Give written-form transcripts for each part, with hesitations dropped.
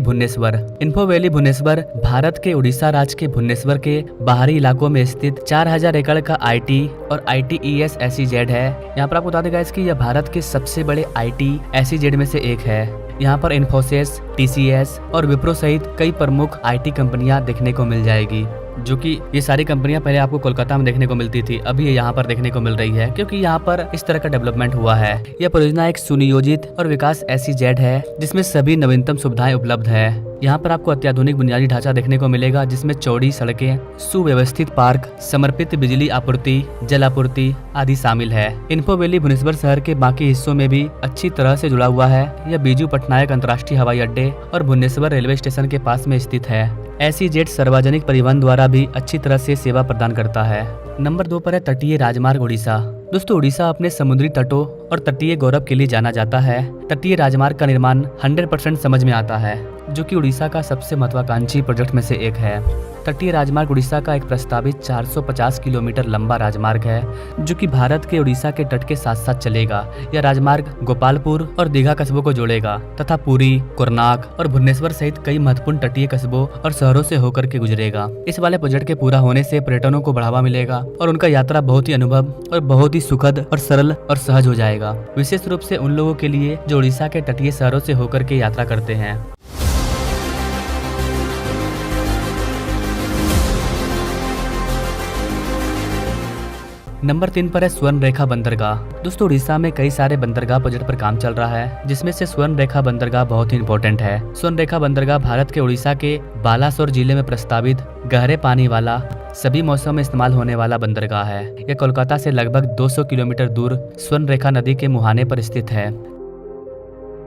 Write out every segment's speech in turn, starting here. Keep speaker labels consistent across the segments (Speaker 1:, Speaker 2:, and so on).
Speaker 1: Bhubaneswar. Info valley Bhubaneswar Bharat के उड़ीसा राज्य के भुवनेश्वर के बाहरी इलाकों में स्थित 4000 एकड़ का IT और ITES SEZ है। यहाँ पर आपको बता देगा कि यह भारत के सबसे बड़े IT SEZ में से एक है। यहाँ पर इन्फोसिस, TCS और विप्रो सहित कई प्रमुख IT कंपनियां देखने को मिल जाएगी, जो कि ये सारी कंपनियां पहले आपको कोलकाता में देखने को मिलती थी, अभी ये यहाँ पर देखने को मिल रही है क्योंकि यहाँ पर इस तरह का डेवलपमेंट हुआ है। यह परियोजना एक सुनियोजित और विकास SEZ है जिसमें सभी नवीनतम सुविधाएं उपलब्ध है। यहाँ पर आपको अत्याधुनिक बुनियादी ढांचा देखने को मिलेगा जिसमें चौड़ी सड़कें, सुव्यवस्थित पार्क, समर्पित बिजली आपूर्ति, जल आपूर्ति आदि शामिल है। इन्फो वैली भुवनेश्वर शहर के बाकी हिस्सों में भी अच्छी तरह से जुड़ा हुआ है। यह बीजू पटनायक अंतर्राष्ट्रीय हवाई अड्डे और भुवनेश्वर रेलवे स्टेशन के पास में स्थित है। SEZ सार्वजनिक परिवहन द्वारा भी अच्छी तरह से सेवा प्रदान करता है। नंबर 2 पर है तटीय राजमार्ग उड़ीसा। दोस्तों, उड़ीसा अपने समुद्री तटों और तटीय गौरव के लिए जाना जाता है। तटीय राजमार्ग का निर्माण 100% समझ में आता है, जो कि उड़ीसा का सबसे महत्वाकांक्षी प्रोजेक्ट में से एक है। तटीय राजमार्ग उड़ीसा का एक प्रस्तावित 450 किलोमीटर लंबा राजमार्ग है, जो कि भारत के उड़ीसा के तट के साथ साथ चलेगा। यह राजमार्ग गोपालपुर और दीघा कस्बों को जोड़ेगा तथा पुरी, कोरनाक और भुवनेश्वर सहित कई महत्वपूर्ण तटीय कस्बों और शहरों से होकर के गुजरेगा। इस वाले प्रोजेक्ट के पूरा होने से पर्यटकों को बढ़ावा मिलेगा और उनका यात्रा बहुत ही अनुभव और बहुत ही सुखद और सरल और सहज हो जाएगा, विशेष रूप से उन लोगों के लिए जो उड़ीसा के तटीय शहरों से होकर के यात्रा करते हैं। नंबर 3 पर है स्वर्ण रेखा बंदरगाह। दोस्तों, उड़ीसा में कई सारे बंदरगाह प्रोजेक्ट पर काम चल रहा है, जिसमें से स्वर्ण रेखा बंदरगाह बहुत ही इंपॉर्टेंट है। स्वर्ण रेखा बंदरगाह भारत के उड़ीसा के बालासोर जिले में प्रस्तावित गहरे पानी वाला, सभी मौसमों में इस्तेमाल होने वाला बंदरगाह है। यह कोलकाता से लगभग 200 किलोमीटर दूर स्वर्ण रेखा नदी के मुहाने पर स्थित है।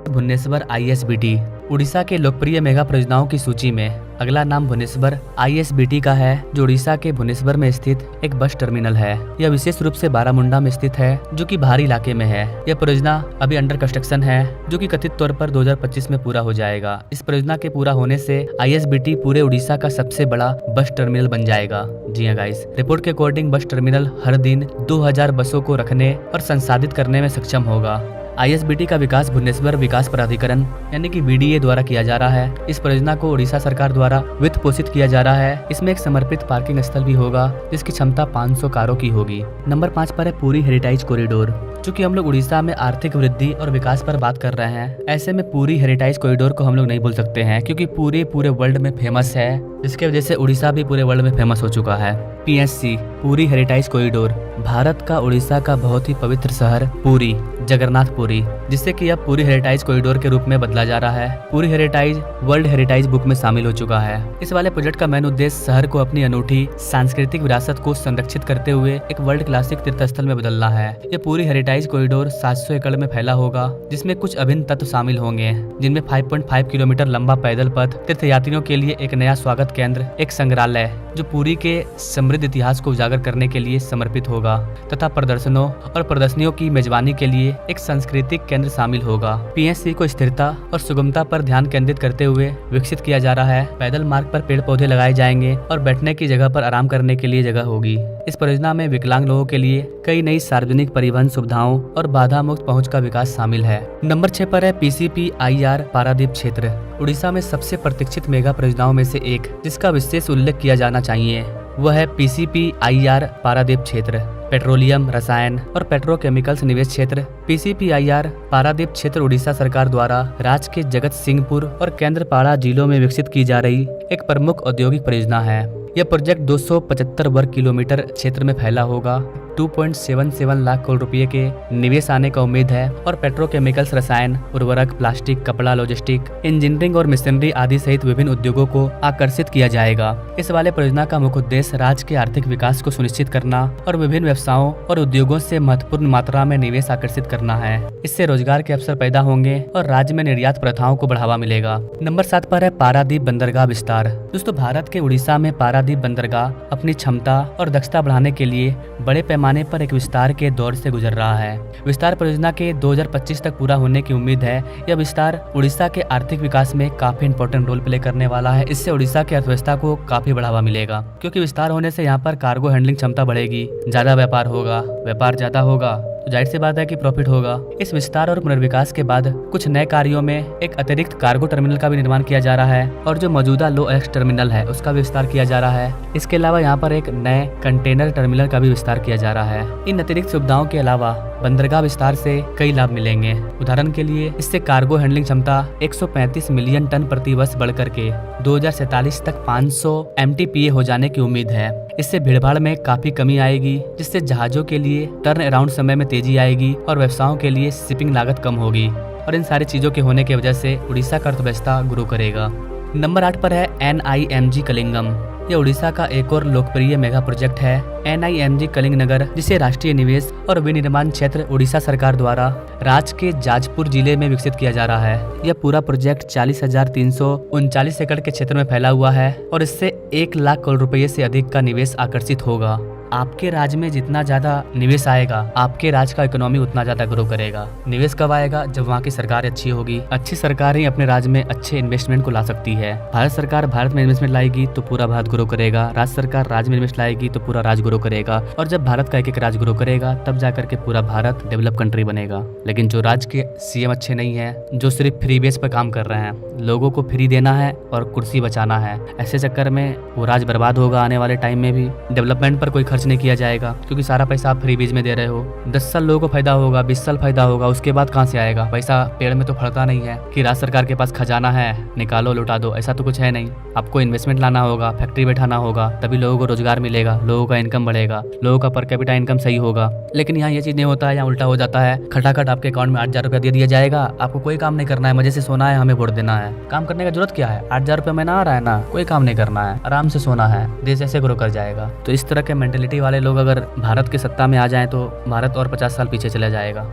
Speaker 1: भुवनेश्वर ISBT उड़ीसा के लोकप्रिय मेगा परियोजनाओं की सूची में अगला नाम भुवनेश्वर ISBT का है, जो उड़ीसा के भुवनेश्वर में स्थित एक बस टर्मिनल है। यह विशेष रूप से बारामुंडा में स्थित है, जो कि बाहरी इलाके में है। यह परियोजना अभी अंडर कंस्ट्रक्शन है, जो कि कथित तौर पर 2025 में पूरा हो जाएगा। इस परियोजना के पूरा होने से ISBT पूरे उड़ीसा का सबसे बड़ा बस टर्मिनल बन जाएगा। जी हाँ गाइस, रिपोर्ट के अकॉर्डिंग बस टर्मिनल हर दिन 2000 बसों को रखने और संसाधित करने में सक्षम होगा। ISBT का विकास भुवनेश्वर विकास प्राधिकरण यानी कि VDA द्वारा किया जा रहा है। इस परियोजना को उड़ीसा सरकार द्वारा वित्त पोषित किया जा रहा है। इसमें एक समर्पित पार्किंग स्थल भी होगा, जिसकी क्षमता 500 कारों की होगी। नंबर 5 पर है पुरी हेरिटेज कॉरिडोर। चूंकि हम लोग उड़ीसा में आर्थिक वृद्धि और विकास पर बात कर रहे हैं, ऐसे में पुरी हेरिटेज कॉरिडोर को हम लोग नहीं भूल सकते हैं, क्योंकि पूरे वर्ल्ड में फेमस है, जिसके वजह से उड़ीसा भी पूरे वर्ल्ड में फेमस हो चुका है। PSC Puri heritage corridor Bharat का उड़ीसा का बहुत ही पवित्र शहर पुरी, जगन्नाथपुरी, जिससे कि अब पुरी हेरिटेज कॉरिडोर के रूप में बदला जा रहा है। Puri heritage world heritage book में शामिल हो चुका है। इस वाले प्रोजेक्ट का मेन उद्देश्य शहर को अपनी अनूठी सांस्कृतिक विरासत को संरक्षित करते हुए एक वर्ल्ड क्लासिक तीर्थ स्थल में बदलना है। यह पूरी हेरिटेज कॉरिडोर 700 एकड़ में फैला होगा, जिसमें कुछ अभिन्न तत्व शामिल होंगे, जिनमें 5.5 किलोमीटर लंबा पैदल पथ, तीर्थ यात्रियों के लिए एक नया स्वागत केंद्र, एक संग्रहालय जो पुरी के समृद्ध इतिहास को उजागर करने के लिए समर्पित होगा, तथा प्रदर्शनों और प्रदर्शनियों की मेजबानी के लिए एक सांस्कृतिक केंद्र शामिल होगा। PSC को स्थिरता और सुगमता पर ध्यान केंद्रित करते हुए विकसित किया जा रहा है। पैदल मार्ग पर पेड़ पौधे लगाए जाएंगे और बैठने की जगह पर आराम करने के लिए जगह होगी। इस परियोजना में विकलांग लोगों के लिए कई नई सार्वजनिक परिवहन सुविधाओं और बाधा मुक्त पहुँच का विकास शामिल है। नंबर 6 पर है PCPIR पारादीप क्षेत्र। उड़ीसा में सबसे प्रतीक्षित मेगा परियोजनाओं में से एक, जिसका विशेष उल्लेख किया जाना चाहिए, वह है PCPIR पारादीप क्षेत्र। पेट्रोलियम, रसायन और पेट्रोकेमिकल्स निवेश क्षेत्र PCPIR पारादीप क्षेत्र उड़ीसा सरकार द्वारा राज्य के जगत सिंहपुर और केंद्रपाड़ा जिलों में विकसित की जा रही एक प्रमुख औद्योगिक परियोजना है। यह प्रोजेक्ट 275 वर्ग किलोमीटर क्षेत्र में फैला होगा। 2.77 लाख करोड़ रुपए के निवेश आने का उम्मीद है और पेट्रोकेमिकल्स, रसायन, उर्वरक, प्लास्टिक, कपड़ा, लॉजिस्टिक, इंजीनियरिंग और मशीनरी आदि सहित विभिन्न उद्योगों को आकर्षित किया जाएगा। इस वाले परियोजना का मुख्य उद्देश्य राज्य के आर्थिक विकास को सुनिश्चित करना और विभिन्न व्यवसायों और उद्योगों से महत्वपूर्ण मात्रा में निवेश आकर्षित करना है। इससे रोजगार के अवसर पैदा होंगे और राज्य में निर्यात प्रथाओं को बढ़ावा मिलेगा। नंबर 7 पर है पारादीप बंदरगाह विस्तार। दोस्तों, भारत के उड़ीसा में पारादीप बंदरगाह अपनी क्षमता और दक्षता बढ़ाने के लिए बड़े पैमाने पर एक विस्तार के दौर से गुजर रहा है। विस्तार परियोजना के 2025 तक पूरा होने की उम्मीद है। यह विस्तार उड़ीसा के आर्थिक विकास में काफी इंपॉर्टेंट रोल प्ले करने वाला है। इससे उड़ीसा की अर्थव्यवस्था को काफी बढ़ावा मिलेगा, क्योंकि विस्तार होने से यहाँ पर कार्गो हैंडलिंग क्षमता बढ़ेगी, ज्यादा व्यापार होगा, व्यापार ज्यादा होगा तो जाहिर सी बात है कि प्रॉफिट होगा। इस विस्तार और पुनर्विकास के बाद कुछ नए कार्यों में एक अतिरिक्त कार्गो टर्मिनल का भी निर्माण किया जा रहा है और जो मौजूदा लो एक्स टर्मिनल है उसका भी विस्तार किया जा रहा है। इसके अलावा यहाँ पर एक नए कंटेनर टर्मिनल का भी विस्तार किया जा रहा है। इन अतिरिक्त सुविधाओं के अलावा बंदरगाह विस्तार से कई लाभ मिलेंगे। उदाहरण के लिए इससे कार्गो हैंडलिंग क्षमता 135 मिलियन टन प्रति वर्ष बढ़कर के 2047 तक 500 MTPA हो जाने की उम्मीद है। इससे भीड़भाड़ में काफी कमी आएगी, जिससे जहाजों के लिए टर्न अराउंड समय में तेजी आएगी और व्यवसायों के लिए शिपिंग लागत कम होगी। और इन सारी चीजों के होने की वजह से उड़ीसा का अर्थव्यवस्था ग्रो करेगा। नंबर 8 पर है NIMG कलिंगम। यह उड़ीसा का एक और लोकप्रिय मेगा प्रोजेक्ट है। NIMG कलिंगनगर, जिसे राष्ट्रीय निवेश और विनिर्माण क्षेत्र उड़ीसा सरकार द्वारा राज्य के जाजपुर जिले में विकसित किया जा रहा है। यह पूरा प्रोजेक्ट 40,339 एकड़ के क्षेत्र में फैला हुआ है और इससे 1 लाख करोड़ रुपये से अधिक का निवेश आकर्षित होगा। आपके राज्य में जितना ज्यादा निवेश आएगा, आपके राज्य का इकोनॉमी उतना ज्यादा ग्रो करेगा। निवेश कब आएगा? जब वहाँ की सरकार अच्छी होगी। अच्छी सरकार ही अपने राज्य में अच्छे इन्वेस्टमेंट को ला सकती है। भारत सरकार भारत में इन्वेस्टमेंट लाएगी तो पूरा भारत ग्रो करेगा। राज्य सरकार राज्य में इन्वेस्ट लाएगी तो पूरा राज्य ग्रो करेगा। और जब भारत का एक राज्य ग्रो करेगा तब जाकर के पूरा भारत डेवलप कंट्री बनेगा। लेकिन जो राज्य के CM अच्छे नहीं है, जो सिर्फ फ्री बेस पर काम कर रहे हैं, लोगों को फ्री देना है और कुर्सी बचाना है, ऐसे चक्कर में वो राज्य बर्बाद होगा। आने वाले टाइम में भी डेवलपमेंट पर कोई खर्च नहीं किया जाएगा, क्योंकि सारा पैसा आप फ्री बीज में दे रहे हो। 10 साल लोगों को फायदा होगा, 20 साल फायदा होगा, उसके बाद कहाँ से आएगा पैसा? पेड़ में तो फलता नहीं है कि राज्य सरकार के पास खजाना है, निकालो लुटा दो, ऐसा तो कुछ है नहीं। आपको इन्वेस्टमेंट लाना होगा, फैक्ट्री बैठाना होगा, तभी लोगों को रोजगार मिलेगा, लोगों का इनकम बढ़ेगा, लोगों का पर कैपिटा इनकम सही होगा। लेकिन यहाँ ये चीज नहीं होता है, यहाँ उल्टा हो जाता है। खटाखट आपके अकाउंट में 8,000 रुपया दे दिया जाएगा, आपको कोई काम नहीं करना है, मजे से सोना है, हमें वोट देना है। काम करने का जरूरत क्या है? 8,000 रुपया महीना आ रहा है ना, कोई काम नहीं करना है, आराम से सोना है, देश ऐसे ग्रो कर जाएगा। तो इस तरह के मेंटेलिटी वाले लोग अगर भारत के सत्ता में आ जाएं तो भारत और 50 साल पीछे चला जाएगा।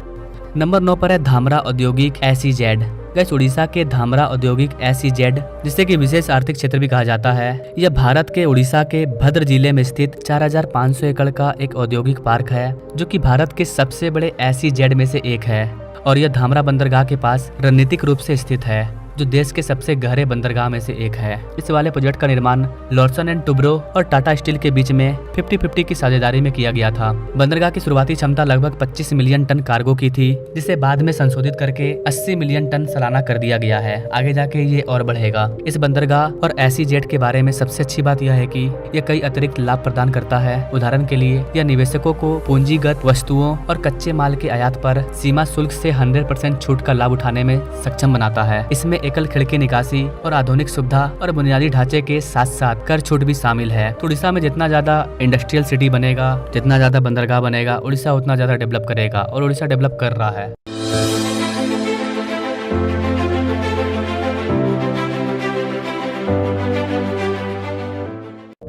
Speaker 1: नंबर 9 पर है धामरा औद्योगिक SEZ। गैस उड़ीसा के धामरा औद्योगिक SEZ, जिसे कि विशेष आर्थिक क्षेत्र भी कहा जाता है, यह भारत के उड़ीसा के भद्र जिले में स्थित 4,500 एकड़ का एक औद्योगिक पार्क है, जो कि भारत के सबसे बड़े SEZ में से एक है। और यह धामरा बंदरगाह के पास रणनीतिक रूप से स्थित है, जो देश के सबसे गहरे बंदरगाह में से एक है। इस वाले प्रोजेक्ट का निर्माण लॉर्सन एंड टुब्रो और टाटा स्टील के बीच में 50-50 की साझेदारी में किया गया था। बंदरगाह की शुरुआती क्षमता लगभग 25 मिलियन टन कार्गो की थी, जिसे बाद में संशोधित करके 80 मिलियन टन सालाना कर दिया गया है। आगे जाके ये और बढ़ेगा। इस बंदरगाह और SEZ के बारे में सबसे अच्छी बात यह है कि यह कई अतिरिक्त लाभ प्रदान करता है। उदाहरण के लिए यह निवेशकों को पूंजीगत वस्तुओं और कच्चे माल के आयात पर सीमा शुल्क से 100% छूट का लाभ उठाने में सक्षम बनाता है। इसमें एकल खिड़की निकासी और आधुनिक सुविधा और बुनियादी ढांचे के साथ साथ कर छूट भी शामिल है। तो उड़ीसा में जितना ज्यादा इंडस्ट्रियल सिटी बनेगा, जितना ज्यादा बंदरगाह बनेगा, उड़ीसा उतना ज्यादा डेवलप करेगा और उड़ीसा डेवलप कर रहा है।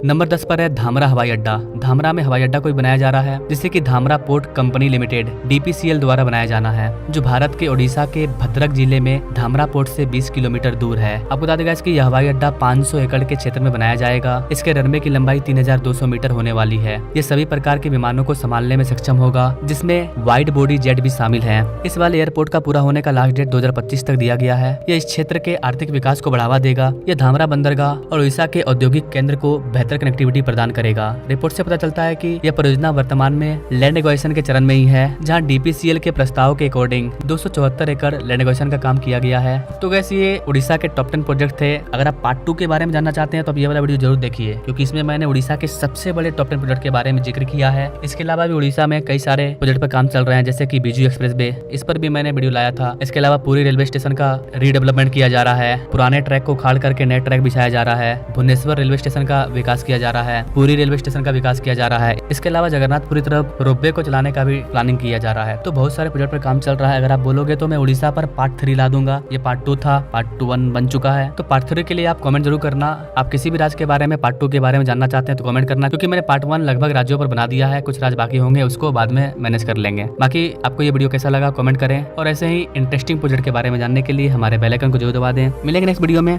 Speaker 1: नंबर 10 पर है धामरा हवाई अड्डा। धामरा में हवाई अड्डा कोई बनाया जा रहा है, जिसे कि Dhamra port company limited DPCL द्वारा बनाया जाना है, जो भारत के ओडिशा के भद्रक जिले में धामरा पोर्ट से 20 किलोमीटर दूर है। आपको बता देगा इसकी यह हवाई अड्डा 500 एकड़ के क्षेत्र में बनाया जाएगा। इसके रनवे की लंबाई 3,200 मीटर होने वाली है। ये सभी प्रकार के विमानों को संभालने में सक्षम होगा, जिसमें वाइड बॉडी जेट भी शामिल है। इस वाले एयरपोर्ट का पूरा होने का लास्ट डेट 2025 तक दिया गया है। यह इस क्षेत्र के आर्थिक विकास को बढ़ावा देगा। यह धामरा बंदरगाह और उड़ीसा के औद्योगिक केंद्र को बेहतर कनेक्टिविटी प्रदान करेगा। रिपोर्ट से पता चलता है कि यह परियोजना वर्तमान में लैंड एक्वाजिशन के चरण में ही है, जहां DPCL के प्रस्ताव के अकॉर्डिंग 274 एकड़ लैंड एक्वाजिशन का काम किया गया है। तो वैसे ये उड़ीसा के टॉप 10 प्रोजेक्ट थे। अगर आप पार्ट 2 के बारे में जानना चाहते हैं तो आप ये वाला वीडियो जरूर देखिए, क्योंकि इसमें मैंने उड़ीसा के सबसे बड़े टॉप 10 प्रोजेक्ट के बारे में जिक्र किया है। इसके अलावा भी उड़ीसा में कई सारे प्रोजेक्ट पर काम चल रहे हैं, जैसे कि बीजू एक्सप्रेस वे, इस पर भी मैंने वीडियो लाया था। इसके अलावा पूरी रेलवे स्टेशन का रीडेवलपमेंट किया जा रहा है। पुराने ट्रैक को खाड़ करके नए ट्रैक बिछाया जा रहा है। भुवनेश्वर रेलवे स्टेशन का विकास किया जा रहा है। पूरी रेलवे स्टेशन का विकास किया जा रहा है। इसके अलावा जगन्नाथपुरी तरफ रोपवे को चलाने का भी प्लानिंग किया जा रहा है। तो बहुत सारे प्रोजेक्ट पर काम चल रहा है। अगर आप बोलोगे तो मैं उड़ीसा पर पार्ट 3 ला दूंगा। ये पार्ट 2 था, पार्ट 1 बन चुका है। तो पार्ट 3 के लिए आप कमेंट जरूर करना। आप किसी भी राज्य के बारे में, पार्ट 2 के बारे में जानना चाहते हैं तो कमेंट करना, क्योंकि मैंने पार्ट 1 लगभग राज्यों पर बना दिया है। कुछ राज्य बाकी होंगे, उसको बाद में मैनेज कर लेंगे। बाकी आपको ये वीडियो कैसा लगा कमेंट करें, और ऐसे ही इंटरेस्टिंग प्रोजेक्ट के बारे में जानने के लिए हमारे बेल आइकन को जरूर दबा दें। मिलेंगे नेक्स्ट वीडियो में।